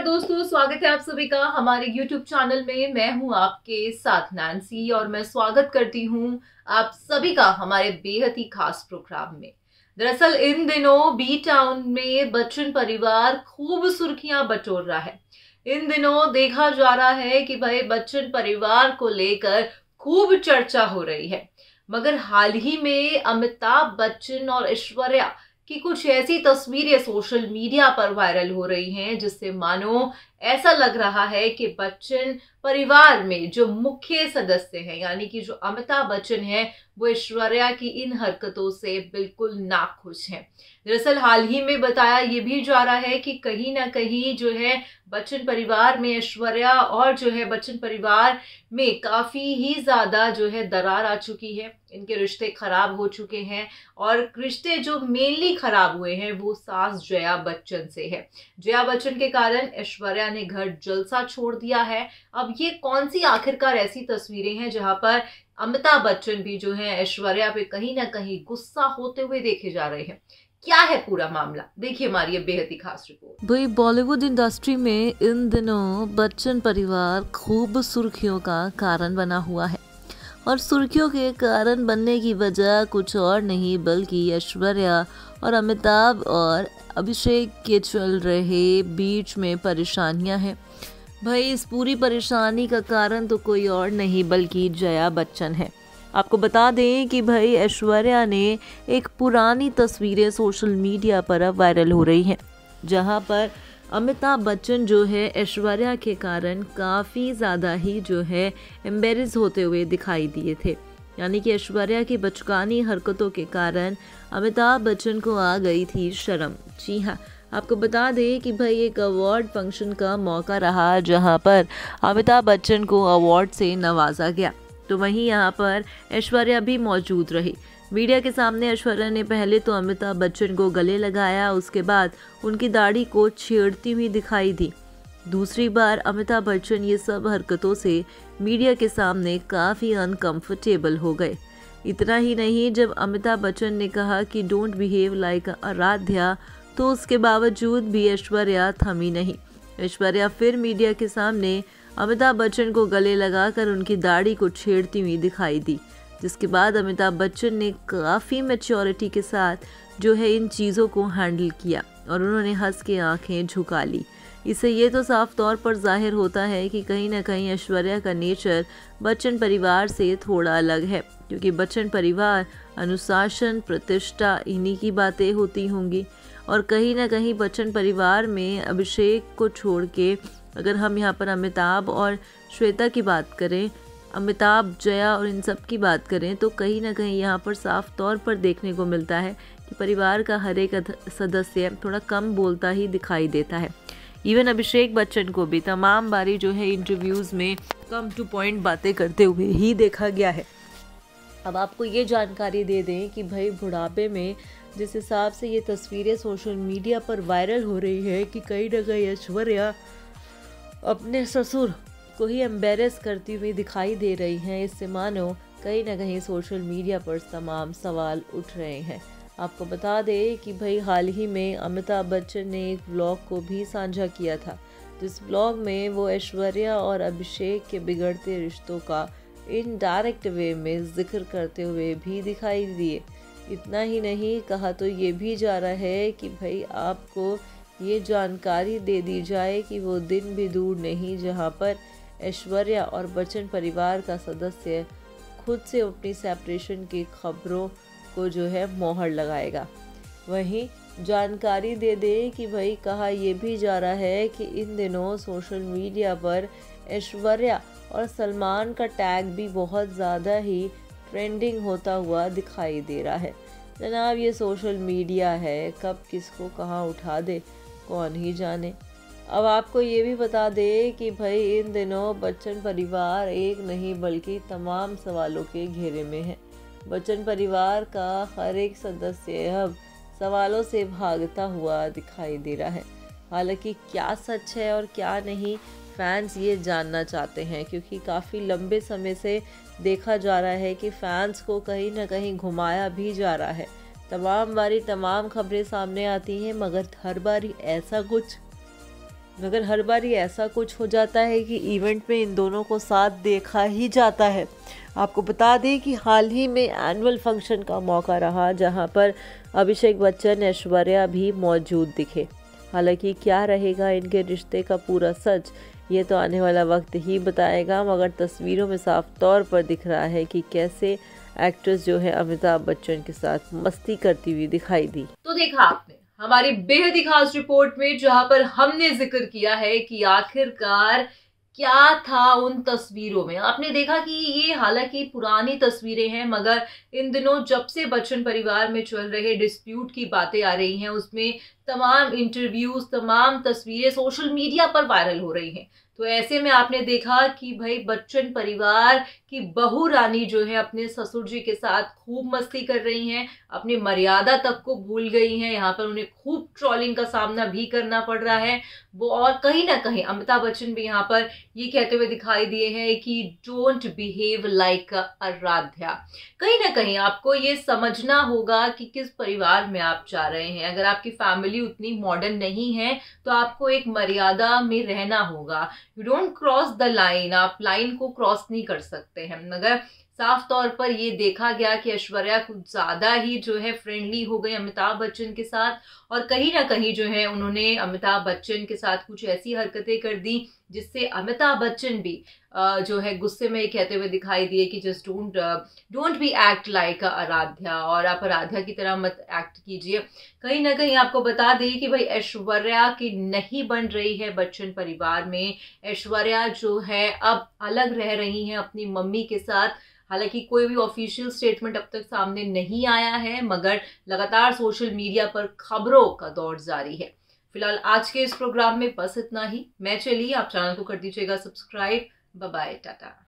दोस्तों, स्वागत है आप सभी का हमारे YouTube चैनल में। मैं हूं आपके साथ नैन्सी और मैं स्वागत करती हूं आप सभी का हमारे बेहद ही खास प्रोग्राम में। दरअसल इन दिनों बी टाउन में बच्चन परिवार खूब सुर्खियां बटोर रहा है। इन दिनों देखा जा रहा है कि भाई बच्चन परिवार को लेकर खूब चर्चा हो रही है। मगर हाल ही में अमिताभ बच्चन और ऐश्वर्या कि कुछ ऐसी तस्वीरें सोशल मीडिया पर वायरल हो रही हैं जिससे मानो ऐसा लग रहा है कि बच्चन परिवार में जो मुख्य सदस्य हैं यानी कि जो अमिताभ बच्चन है वो ऐश्वर्या की इन हरकतों से बिल्कुल नाखुश हैं। दरअसल हाल ही में बताया ये भी जा रहा है कि कहीं ना कहीं जो है बच्चन परिवार में ऐश्वर्या और जो है बच्चन परिवार में काफी ही ज्यादा जो है दरार आ चुकी है। इनके रिश्ते खराब हो चुके हैं और रिश्ते जो मेनली खराब हुए हैं वो सास जया बच्चन से है। जया बच्चन के कारण ऐश्वर्या ने घर जलसा छोड़ दिया है। अब ये कौन सी आखिरकार ऐसी तस्वीरें हैं जहां पर अमिताभ बच्चन भी जो है ऐश्वर्या पे कहीं ना कहीं गुस्सा होते हुए देखे जा रहे हैं। क्या है पूरा मामला, देखिए हमारी ये बेहद ही खास रिपोर्ट। भाई बॉलीवुड इंडस्ट्री में इन दिनों बच्चन परिवार खूब सुर्खियों का कारण बना हुआ है और सुर्खियों के कारण बनने की वजह कुछ और नहीं बल्कि ऐश्वर्या और अमिताभ और अभिषेक के चल रहे बीच में परेशानियां हैं। भाई इस पूरी परेशानी का कारण तो कोई और नहीं बल्कि जया बच्चन है। आपको बता दें कि भाई ऐश्वर्या ने एक पुरानी तस्वीरें सोशल मीडिया पर अब वायरल हो रही हैं जहां पर अमिताभ बच्चन जो है ऐश्वर्या के कारण काफ़ी ज़्यादा ही जो है एम्बेरस होते हुए दिखाई दिए थे। यानी कि ऐश्वर्या की बचकानी हरकतों के कारण अमिताभ बच्चन को आ गई थी शर्म। जी हाँ, आपको बता दें कि भाई एक अवार्ड फंक्शन का मौका रहा जहां पर अमिताभ बच्चन को अवार्ड से नवाजा गया, तो वहीं यहाँ पर ऐश्वर्या भी मौजूद रही। मीडिया के सामने ऐश्वर्या ने पहले तो अमिताभ बच्चन को गले लगाया, उसके बाद उनकी दाढ़ी को छेड़ती हुई दिखाई दी। दूसरी बार अमिताभ बच्चन ये सब हरकतों से मीडिया के सामने काफ़ी अनकंफर्टेबल हो गए। इतना ही नहीं, जब अमिताभ बच्चन ने कहा कि डोंट बिहेव लाइक आराध्या, तो उसके बावजूद भी ऐश्वर्या थमी नहीं। ऐश्वर्या फिर मीडिया के सामने अमिताभ बच्चन को गले लगाकर उनकी दाढ़ी को छेड़ती हुई दिखाई दी, जिसके बाद अमिताभ बच्चन ने काफ़ी मैच्योरिटी के साथ जो है इन चीज़ों को हैंडल किया और उन्होंने हंस के आंखें झुका ली। इससे ये तो साफ तौर पर जाहिर होता है कि कहीं ना कहीं ऐश्वर्या का नेचर बच्चन परिवार से थोड़ा अलग है, क्योंकि बच्चन परिवार अनुशासन, प्रतिष्ठा, इन्हीं की बातें होती होंगी। और कहीं ना कहीं बच्चन परिवार में अभिषेक को छोड़ के अगर हम यहाँ पर अमिताभ और श्वेता की बात करें, अमिताभ, जया और इन सब की बात करें, तो कहीं ना कहीं यहाँ पर साफ तौर पर देखने को मिलता है कि परिवार का हर एक सदस्य थोड़ा कम बोलता ही दिखाई देता है। इवन अभिषेक बच्चन को भी तमाम बारी जो है इंटरव्यूज़ में कम टू पॉइंट बातें करते हुए ही देखा गया है। अब आपको ये जानकारी दे दें कि भाई बुढ़ापे में जिस हिसाब से ये तस्वीरें सोशल मीडिया पर वायरल हो रही है कि कहीं ना कहीं ऐश्वर्या अपने ससुर को ही एम्बेरस करती हुई दिखाई दे रही हैं, इससे मानो कहीं ना कहीं सोशल मीडिया पर तमाम सवाल उठ रहे हैं। आपको बता दें कि भाई हाल ही में अमिताभ बच्चन ने एक व्लॉग को भी साझा किया था, जिस व्लॉग में वो ऐश्वर्या और अभिषेक के बिगड़ते रिश्तों का इनडायरेक्ट वे में जिक्र करते हुए भी दिखाई दिए। इतना ही नहीं, कहा तो ये भी जा रहा है कि भाई आपको ये जानकारी दे दी जाए कि वो दिन भी दूर नहीं जहां पर ऐश्वर्या और बच्चन परिवार का सदस्य खुद से अपनी सेपरेशन की खबरों को जो है मोहर लगाएगा। वहीं जानकारी दे दें कि भाई कहा यह भी जा रहा है कि इन दिनों सोशल मीडिया पर ऐश्वर्या और सलमान का टैग भी बहुत ज़्यादा ही ट्रेंडिंग होता हुआ दिखाई दे रहा है। जनाब, ये सोशल मीडिया है, कब किसको कहाँ उठा दे कौन ही जाने। अब आपको ये भी बता दें कि भाई इन दिनों बच्चन परिवार एक नहीं बल्कि तमाम सवालों के घेरे में है। बच्चन परिवार का हर एक सदस्य अब सवालों से भागता हुआ दिखाई दे रहा है। हालांकि क्या सच है और क्या नहीं, फैंस ये जानना चाहते हैं, क्योंकि काफ़ी लंबे समय से देखा जा रहा है कि फैंस को कहीं ना कहीं घुमाया भी जा रहा है। तमाम बारी तमाम खबरें सामने आती हैं, मगर हर बार ऐसा कुछ मगर हर बार ये ऐसा कुछ हो जाता है कि इवेंट में इन दोनों को साथ देखा ही जाता है। आपको बता दें कि हाल ही में एनुअल फंक्शन का मौका रहा जहां पर अभिषेक बच्चन, ऐश्वर्या भी मौजूद दिखे। हालांकि क्या रहेगा इनके रिश्ते का पूरा सच, ये तो आने वाला वक्त ही बताएगा, मगर तस्वीरों में साफ तौर पर दिख रहा है कि कैसे एक्ट्रेस जो है अमिताभ बच्चन के साथ मस्ती करती हुई दिखाई दी। तो देखा आपने हमारी बेहद ही खास रिपोर्ट में, जहां पर हमने जिक्र किया है कि आखिरकार क्या था उन तस्वीरों में। आपने देखा कि ये हालांकि पुरानी तस्वीरें हैं, मगर इन दिनों जब से बच्चन परिवार में चल रहे डिस्प्यूट की बातें आ रही हैं, उसमें तमाम इंटरव्यूज, तमाम तस्वीरें सोशल मीडिया पर वायरल हो रही हैं। तो ऐसे में आपने देखा कि भाई बच्चन परिवार की बहू रानी जो है अपने ससुर जी के साथ खूब मस्ती कर रही हैं, अपनी मर्यादा तक को भूल गई हैं। यहाँ पर उन्हें खूब ट्रोलिंग का सामना भी करना पड़ रहा है वो, और कहीं ना कहीं अमिताभ बच्चन भी यहाँ पर ये कहते हुए दिखाई दिए हैं कि डोंट बिहेव लाइक आराध्या। कहीं ना कहीं आपको ये समझना होगा कि किस परिवार में आप जा रहे हैं। अगर आपकी फैमिली उतनी मॉडर्न नहीं है तो आपको एक मर्यादा में रहना होगा। You don't cross the line, आप लाइन को क्रॉस नहीं कर सकते हैं। मगर साफ तौर पर ये देखा गया कि ऐश्वर्या कुछ ज्यादा ही जो है फ्रेंडली हो गई अमिताभ बच्चन के साथ, और कहीं ना कहीं जो है उन्होंने अमिताभ बच्चन के साथ कुछ ऐसी हरकतें कर दी जिससे अमिताभ बच्चन भी जो है गुस्से में कहते हुए दिखाई दिए कि just don't be act like Aaradhya, और आप आराध्या की तरह मत एक्ट कीजिए। कहीं ना कहीं आपको बता दें कि भाई ऐश्वर्या की नहीं बन रही है बच्चन परिवार में। ऐश्वर्या जो है अब अलग रह रही हैं अपनी मम्मी के साथ। हालांकि कोई भी ऑफिशियल स्टेटमेंट अब तक सामने नहीं आया है, मगर लगातार सोशल मीडिया पर खबरों का दौर जारी है। फिलहाल आज के इस प्रोग्राम में बस इतना ही। मैं चली, आप चैनल को कर दीजिएगा सब्सक्राइब। Bye bye, Tata.